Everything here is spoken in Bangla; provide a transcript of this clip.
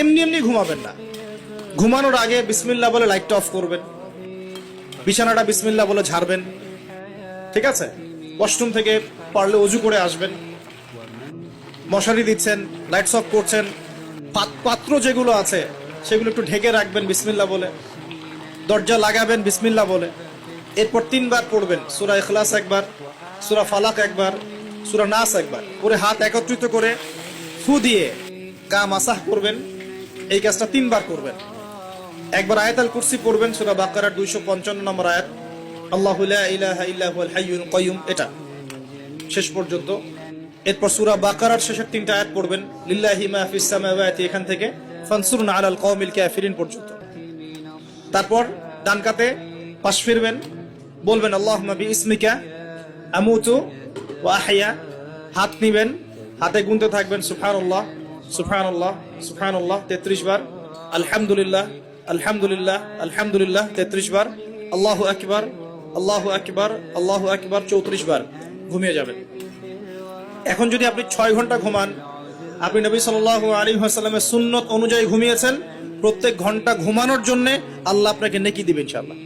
এমনি এমনি ঘুমাবেন না। ঘুমানোর আগে বিসমিল্লাহ বলে লাইটটা অফ করবেন, বিছানাটা বিসমিল্লাহ বলে ঝাড়বেন, ঠিক আছে? ওয়াশরুম থেকে পারলে অজু করে আসবেন। মশারি দিচ্ছেন, লাইটস অফ করছেন, পাত্র যেগুলো আছে সেগুলো একটু ঢেকে রাখবেন বিসমিল্লাহ বলে, দরজা লাগাবেন বিসমিল্লাহ বলে। এরপর 3 বার পড়বেন সূরা ইখলাস একবার, সূরা ফালাক একবার, সূরা নাস একবার, পরে হাত একত্রিত করে ফু দিয়ে গা মাসাহ করবেন। এই কাজটা 3 বার করবেন। একবার আয়াতুল কুরসি পড়বেন, সূরা বাকারার 255 নম্বর আয়াত, আল্লাহু লা ইলাহা ইল্লা হুয়াল হাইয়ুল কাইয়ুম, এটা শেষ পর্যন্ত। এরপর সূরা বাকারার শেষের 3টা আয়াত পড়বেন, লিল্লাহি মা ফিস সামাওয়াতি, এখান থেকে ফানসুরনা আলাল কওমিল কাফিরিন পর্যন্ত। তারপর ডান কাতে পাশ ফিরবেন, বলবেন আল্লাহুম্মা বিইসমিকা আমুতু ওয়া আহইয়া। হাত নিবেন, হাতে গুনতে থাকবেন সুবহানাল্লাহ সুবহানাল্লাহ সুবহানাল্লাহ 33 বার, আলহামদুলিল্লাহ আলহামদুলিল্লাহ আলহামদুলিল্লাহ 33 বার, আল্লাহু আকবার আল্লাহু আকবার আল্লাহু আকবার 34 বার। ঘুমিয়ে যাবেন। এখন যদি আপনি 6 ঘন্টা ঘুমান, আপনি নবী সাল্লাল্লাহু আলাইহি ওয়াসাল্লামের সুন্নত অনুযায়ী ঘুমিয়েছেন, প্রত্যেক ঘন্টা ঘুমানোর জন্য আল্লাহ আপনাকে নেকি দিবেন ইনশাআল্লাহ।